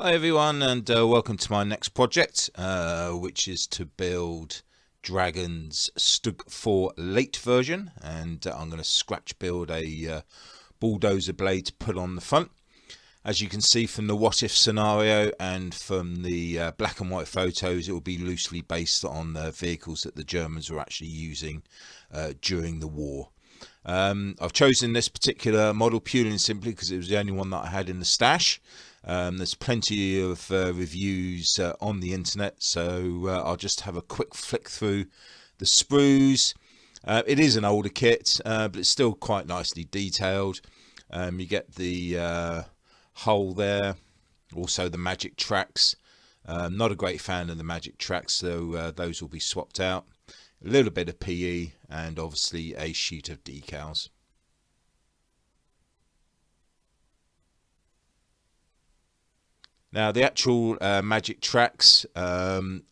Hi everyone, and welcome to my next project, which is to build Dragon's Stug IV Late version, and I'm going to scratch build a Bulldozer blade to put on the front. As you can see from the what if scenario and from the black and white photos, it will be loosely based on vehicles that the Germans were actually using during the war. I've chosen this particular model purely and simply because it was the only one that I had in the stash. There's plenty of reviews on the internet, so I'll just have a quick flick through the sprues. It is an older kit, but it's still quite nicely detailed. You get the hull there, also the magic tracks. Not a great fan of the magic tracks, so those will be swapped out. A little bit of PE and obviously a sheet of decals. Now the actual magic tracks, I'm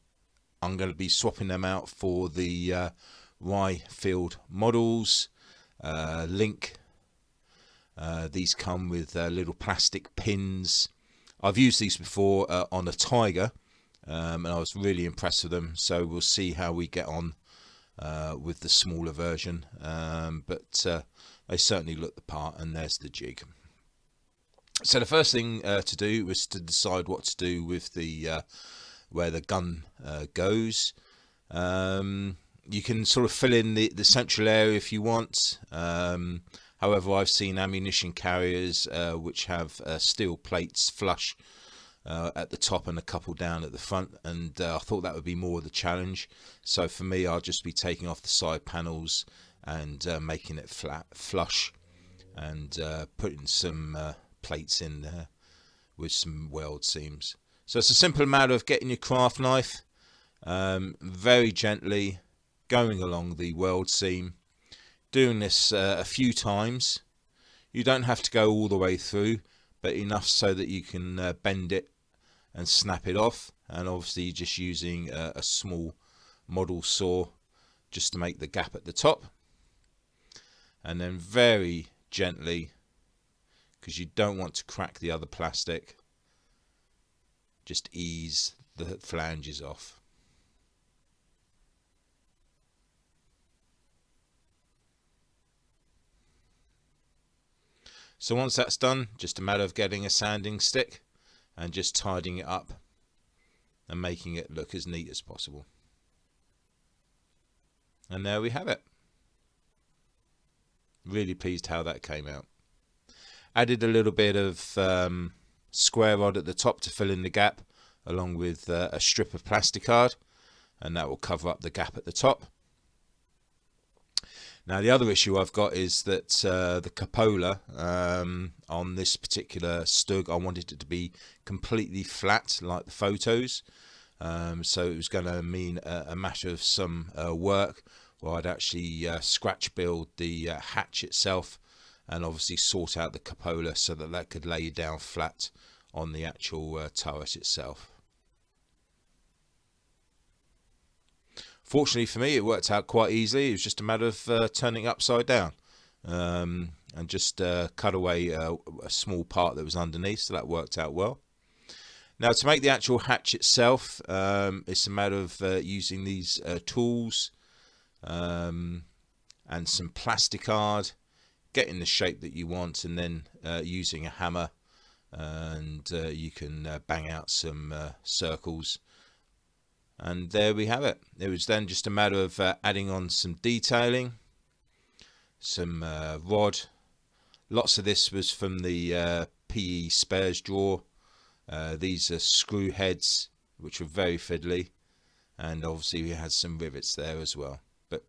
going to be swapping them out for the Rye Field models. Link. These come with little plastic pins. I've used these before on a Tiger, and I was really impressed with them. So we'll see how we get on with the smaller version, but they certainly look the part, and there's the jig. So the first thing to do was to decide what to do with the where the gun goes. You can sort of fill in the central area if you want. However, I've seen ammunition carriers which have steel plates flush at the top and a couple down at the front, and I thought that would be more of the challenge. So for me, I'll just be taking off the side panels and making it flat flush, and putting some plates in there with some weld seams. So it's a simple matter of getting your craft knife, very gently going along the weld seam, doing this a few times. You don't have to go all the way through, but enough so that you can bend it and snap it off, and obviously just using a small model saw just to make the gap at the top, and then very gently, because you don't want to crack the other plastic, just ease the flanges off. So once that's done, just a matter of getting a sanding stick and just tidying it up and making it look as neat as possible. And there we have it. Really pleased how that came out. Added a little bit of square rod at the top to fill in the gap, along with a strip of plasticard, and that will cover up the gap at the top. Now the other issue I've got is that the cupola on this particular Stug, I wanted it to be completely flat like the photos, so it was going to mean a matter of some work where I'd actually scratch build the hatch itself, and obviously sort out the cupola so that that could lay down flat on the actual turret itself. Fortunately for me, it worked out quite easily. It was just a matter of turning it upside down, and just cut away a small part that was underneath, so that worked out well. Now to make the actual hatch itself, it's a matter of using these tools and some plasticard, getting the shape that you want, and then using a hammer, and you can bang out some circles, and there we have it. It was then just a matter of adding on some detailing, some rod. Lots of this was from the PE spares drawer. These are screw heads which were very fiddly, and obviously we had some rivets there as well, but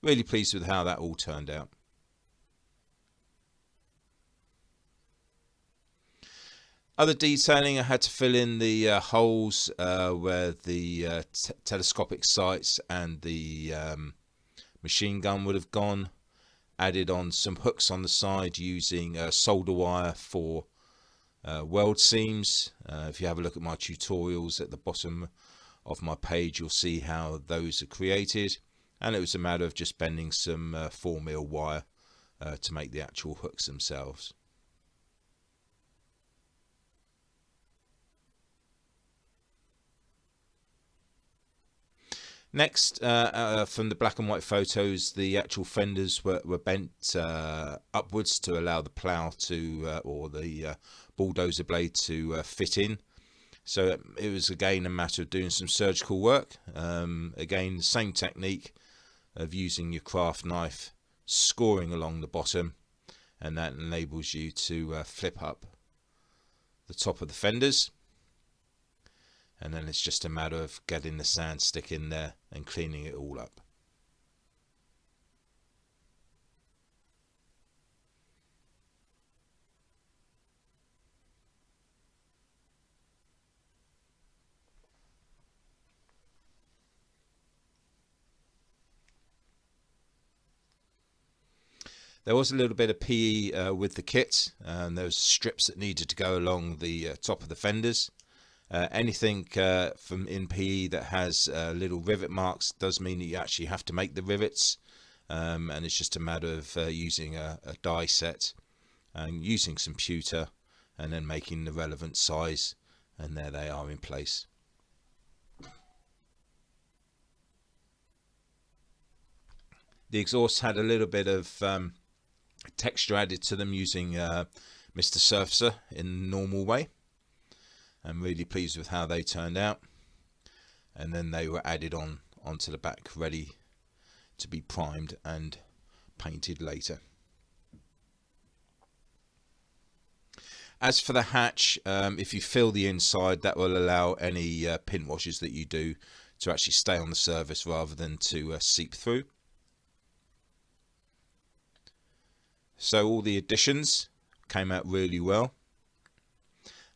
really pleased with how that all turned out. Other detailing, I had to fill in the holes where the telescopic sights and the machine gun would have gone. Added on some hooks on the side using solder wire for weld seams. If you have a look at my tutorials at the bottom of my page, you'll see how those are created, and it was a matter of just bending some 4mm wire to make the actual hooks themselves. Next, from the black and white photos, the actual fenders were bent upwards to allow the plough to, or the bulldozer blade to fit in. So it was again a matter of doing some surgical work. Again, the same technique of using your craft knife, scoring along the bottom, and that enables you to flip up the top of the fenders. And then it's just a matter of getting the sand stick in there and cleaning it all up. There was a little bit of PE with the kit, and there was strips that needed to go along the top of the fenders. Anything from in PE that has little rivet marks does mean that you actually have to make the rivets, and it's just a matter of using a die set and using some pewter and then making the relevant size, and there they are in place. The exhaust had a little bit of texture added to them using Mr. Surfacer in the normal way. I'm really pleased with how they turned out, and then they were added onto the back, ready to be primed and painted later. As for the hatch, if you fill the inside, that will allow any pin washes that you do to actually stay on the surface rather than to seep through. So all the additions came out really well.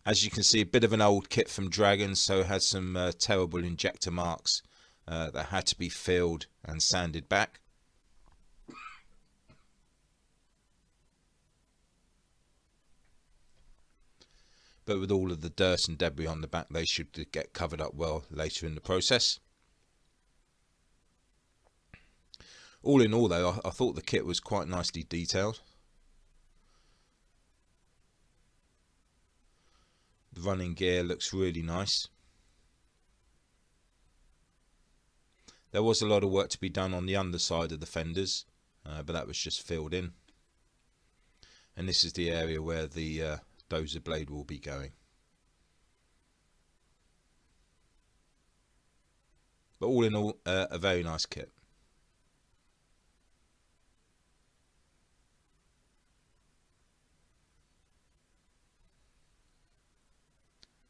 As you can see, a bit of an old kit from Dragon, so it had some terrible injector marks that had to be filled and sanded back. But with all of the dirt and debris on the back, they should get covered up well later in the process. All in all though, I thought the kit was quite nicely detailed. The running gear looks really nice. There was a lot of work to be done on the underside of the fenders, but that was just filled in. And this is the area where the Dozer blade will be going. But all in all, a very nice kit.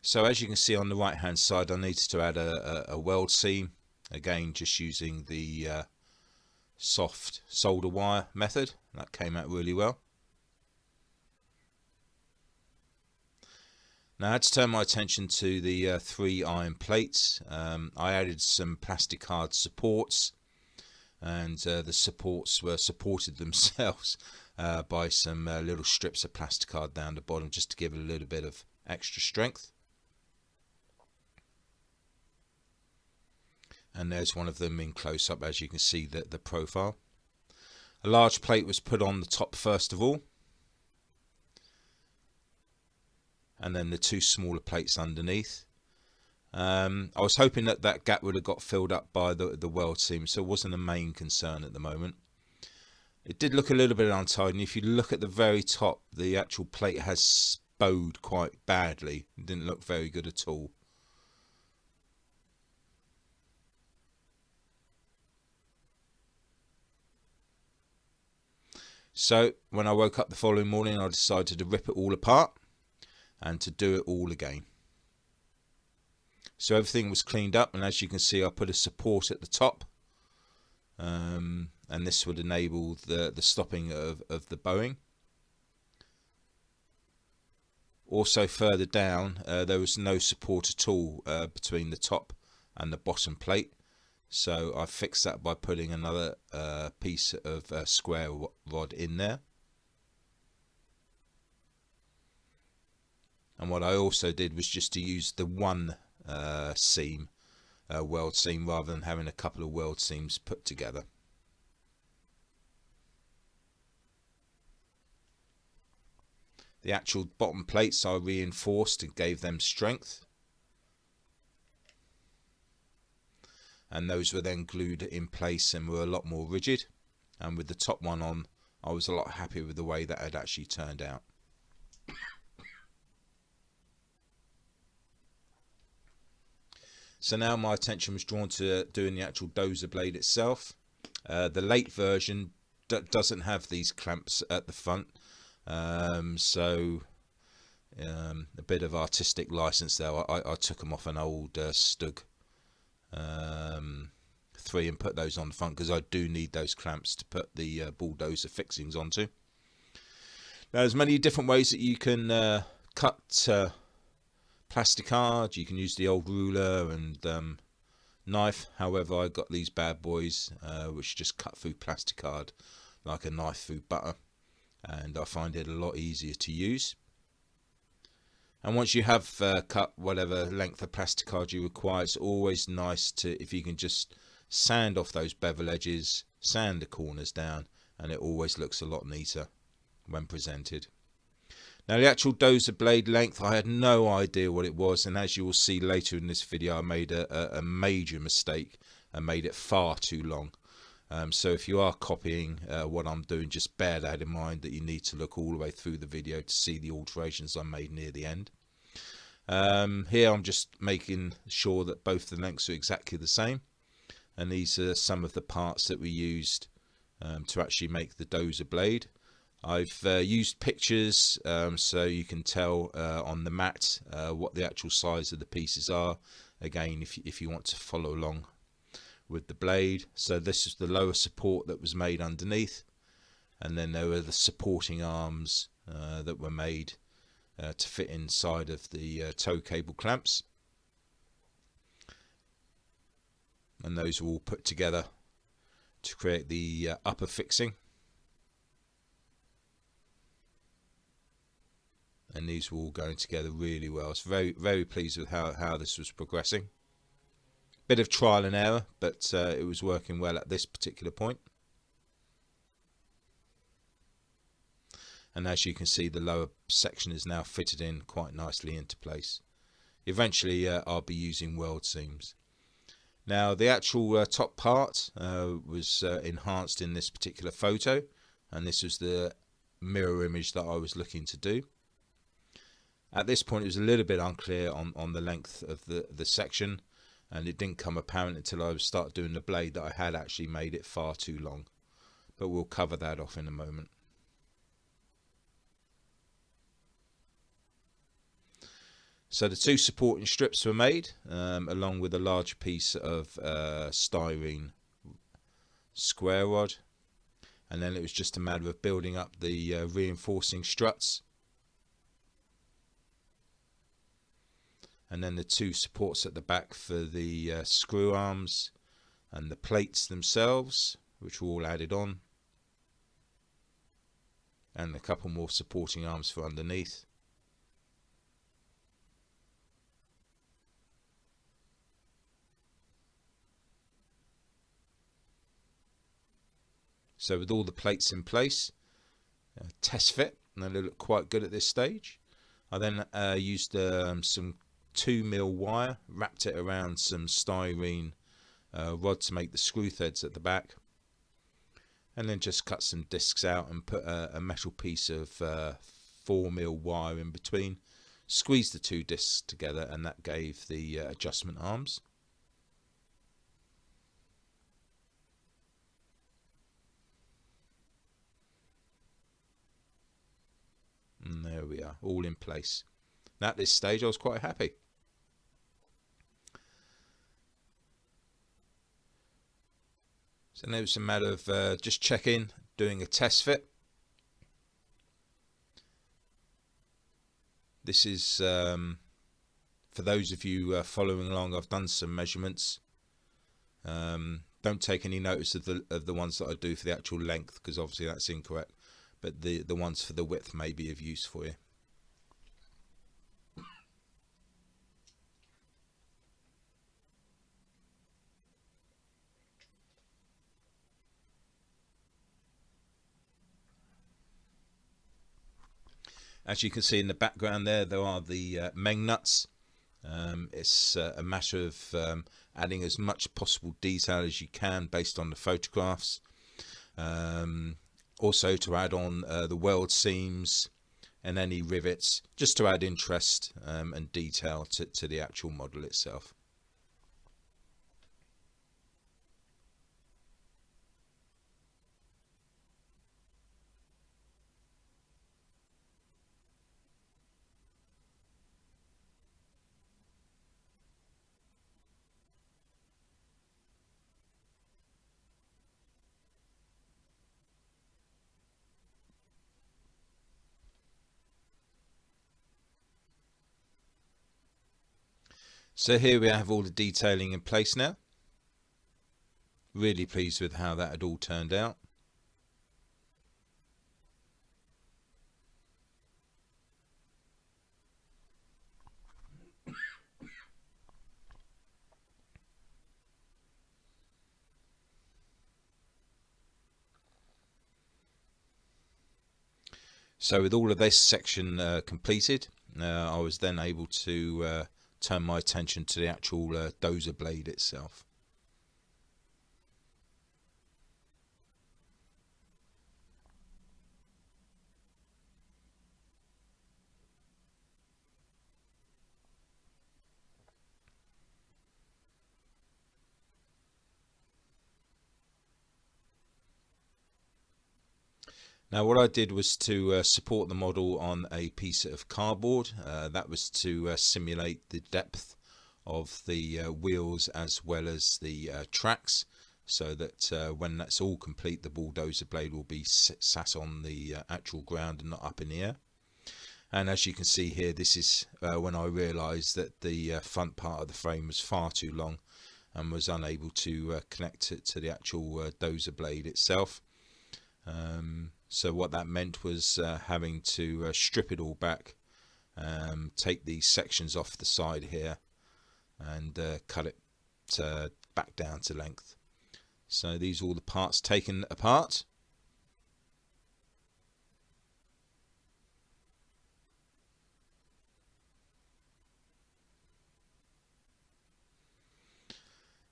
So as you can see on the right hand side, I needed to add a weld seam, again just using the soft solder wire method. That came out really well. Now I had to turn my attention to the 3 iron plates. I added some plastic hard supports, and the supports were supported themselves by some little strips of plastic hard down the bottom, just to give it a little bit of extra strength. And there's one of them in close up, as you can see the profile. A large plate was put on the top first of all, and then the 2 smaller plates underneath. I was hoping that gap would have got filled up by the weld seam, so it wasn't a main concern at the moment. It did look a little bit untidy, and if you look at the very top, the actual plate has bowed quite badly. It didn't look very good at all. So when I woke up the following morning, I decided to rip it all apart and to do it all again. So everything was cleaned up, and as you can see, I put a support at the top, and this would enable the stopping of the bowing. Also further down, there was no support at all between the top and the bottom plate. So I fixed that by putting another piece of square rod in there. And what I also did was just to use the one seam, weld seam, rather than having a couple of weld seams put together. The actual bottom plates I reinforced and gave them strength. and those were then glued in place and were a lot more rigid. And with the top one on, I was a lot happier with the way that had actually turned out. So now my attention was drawn to doing the actual Dozer blade itself. The late version doesn't have these clamps at the front, so a bit of artistic license there. I took them off an old Stug 3 and put those on the front, because I do need those clamps to put the Bulldozer fixings onto. Now there's many different ways that you can cut plastic card. You can use the old ruler and knife. However, I got these bad boys which just cut through plastic card like a knife through butter, and I find it a lot easier to use. And once you have cut whatever length of plastic card you require, it's always nice to, if you can just sand off those bevel edges, sand the corners down, and it always looks a lot neater when presented. Now the actual Dozer blade length, I had no idea what it was, and as you will see later in this video, I made a major mistake and made it far too long. So if you are copying what I'm doing, just bear that in mind, that you need to look all the way through the video to see the alterations I made near the end. Here I'm just making sure that both the lengths are exactly the same, and these are some of the parts that we used to actually make the Dozer blade. I've used pictures so you can tell on the mat what the actual size of the pieces are, again if you want to follow along with the blade. So this is the lower support that was made underneath, and then there were the supporting arms that were made to fit inside of the tow cable clamps, and those were all put together to create the upper fixing. And these were all going together really well. I was very pleased with how this was progressing. Bit of trial and error, but it was working well at this particular point. And as you can see, the lower section is now fitted in quite nicely into place. Eventually I'll be using weld seams. Now the actual top part was enhanced in this particular photo, and this was the mirror image that I was looking to do. At this point it was a little bit unclear on the length of the section, and it didn't come apparent until I started doing the blade that I had actually made it far too long. But we'll cover that off in a moment. So the two supporting strips were made along with a large piece of styrene square rod, and then it was just a matter of building up the reinforcing struts. And then the two supports at the back for the screw arms and the plates themselves, which were all added on, and a couple more supporting arms for underneath. So with all the plates in place, test fit, and they look quite good at this stage. I then used some 2mm wire, wrapped it around some styrene rod to make the screw threads at the back, and then just cut some discs out and put a metal piece of 4mm wire in between, squeezed the two discs together, and that gave the adjustment arms. And there we are, all in place. And at this stage I was quite happy. So now it's a matter of just checking, doing a test fit. This is for those of you following along. I've done some measurements. Don't take any notice of the ones that I do for the actual length, because obviously that's incorrect. But the ones for the width may be of use for you. As you can see in the background there are the Meng nuts. It's a matter of adding as much possible detail as you can based on the photographs. Also to add on the weld seams and any rivets, just to add interest and detail to the actual model itself. So here we have all the detailing in place now. Really pleased with how that had all turned out. So with all of this section completed, I was then able to turn my attention to the actual Dozer blade itself. Now what I did was to support the model on a piece of cardboard. That was to simulate the depth of the wheels as well as the tracks, so that when that's all complete, the Bulldozer blade will be sat on the actual ground and not up in the air. And as you can see here, this is when I realised that the front part of the frame was far too long and was unable to connect it to the actual Dozer blade itself. So what that meant was having to strip it all back, take these sections off the side here and cut it back down to length. So these are all the parts taken apart.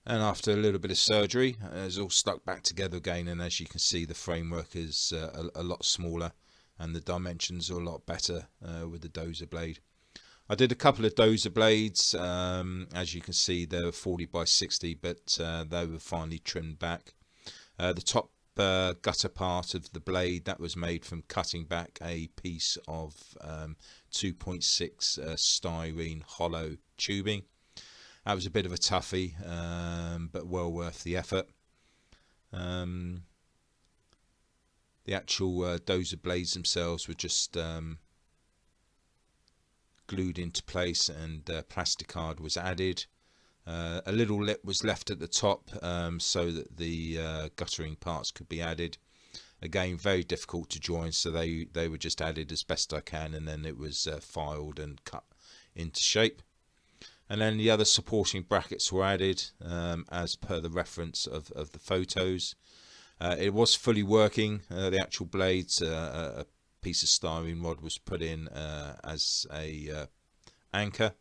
And after a little bit of surgery, it's all stuck back together again, and as you can see, the framework is a lot smaller and the dimensions are a lot better with the Dozer blade. I did a couple of Dozer blades, as you can see they were 40 by 60, but they were finally trimmed back. The top gutter part of the blade, that was made from cutting back a piece of 2.6 styrene hollow tubing. That was a bit of a toughie, but well worth the effort. The actual Dozer blades themselves were just glued into place, and plasticard was added. A little lip was left at the top so that the guttering parts could be added. Again, very difficult to join, so they were just added as best I can, and then it was filed and cut into shape. And then the other supporting brackets were added as per the reference of the photos. It was fully working, the actual blades. A piece of styrene rod was put in as a anchor.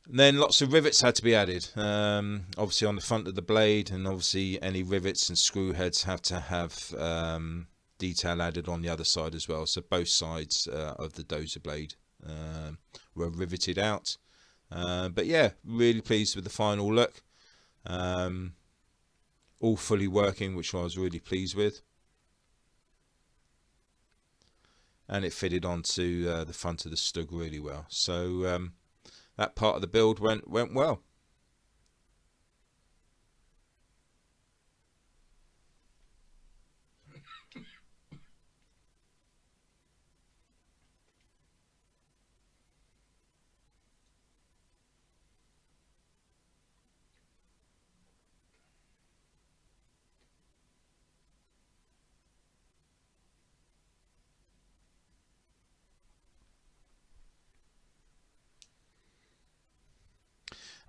And then lots of rivets had to be added, obviously on the front of the blade, and obviously any rivets and screw heads have to have detail added on the other side as well. So both sides of the Dozer blade were riveted out. But yeah, really pleased with the final look. All fully working, which I was really pleased with. And it fitted onto the front of the Stug really well. So that part of the build went well.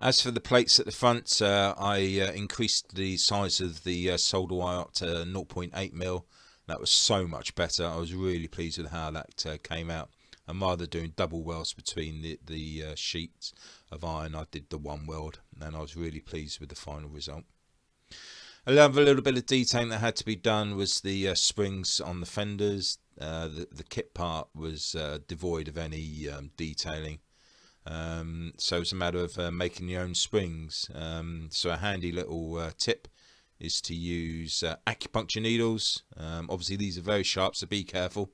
As for the plates at the front, I increased the size of the solder wire up to 0.8mm. That was so much better. I was really pleased with how that came out. and rather doing double welds between the sheets of iron, I did the one weld, and I was really pleased with the final result. Another little bit of detailing that had to be done was the springs on the fenders. The kit part was devoid of any detailing, so it's a matter of making your own springs. So a handy little tip is to use acupuncture needles. Obviously these are very sharp, so be careful,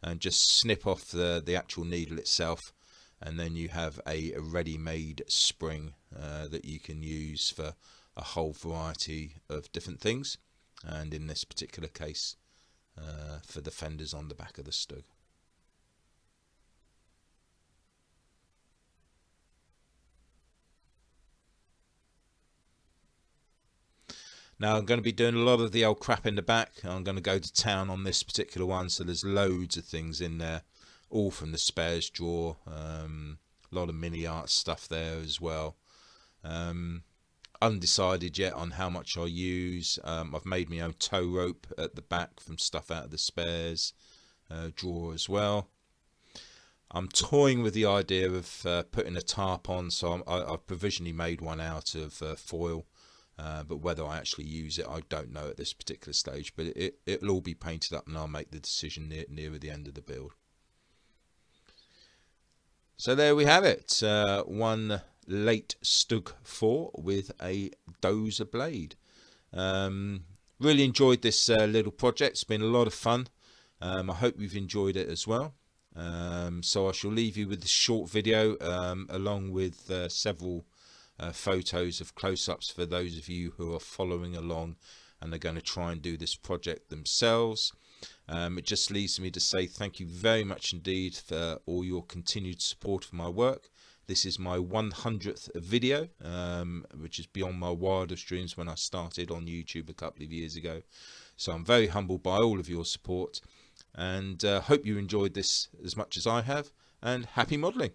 and just snip off the actual needle itself, and then you have a ready-made spring that you can use for a whole variety of different things, and in this particular case for the fenders on the back of the Stug. Now I'm going to be doing a lot of the old crap in the back. I'm going to go to town on this particular one, so there's loads of things in there, all from the spares drawer. A lot of mini art stuff there as well. Undecided yet on how much I'll use. I've made my own tow rope at the back from stuff out of the spares drawer as well. I'm toying with the idea of putting a tarp on, so I've provisionally made one out of foil. But whether I actually use it, I don't know at this particular stage. But it'll all be painted up, and I'll make the decision nearer the end of the build. So there we have it. One late Stug 4 with a Dozer blade. Really enjoyed this little project. It's been a lot of fun. I hope you've enjoyed it as well. So I shall leave you with this short video along with several photos of close-ups for those of you who are following along and are going to try and do this project themselves. It just leaves me to say thank you very much indeed for all your continued support of my work. This is my 100th video, which is beyond my wildest dreams when I started on YouTube a couple of years ago. So I'm very humbled by all of your support, and hope you enjoyed this as much as I have, and happy modelling.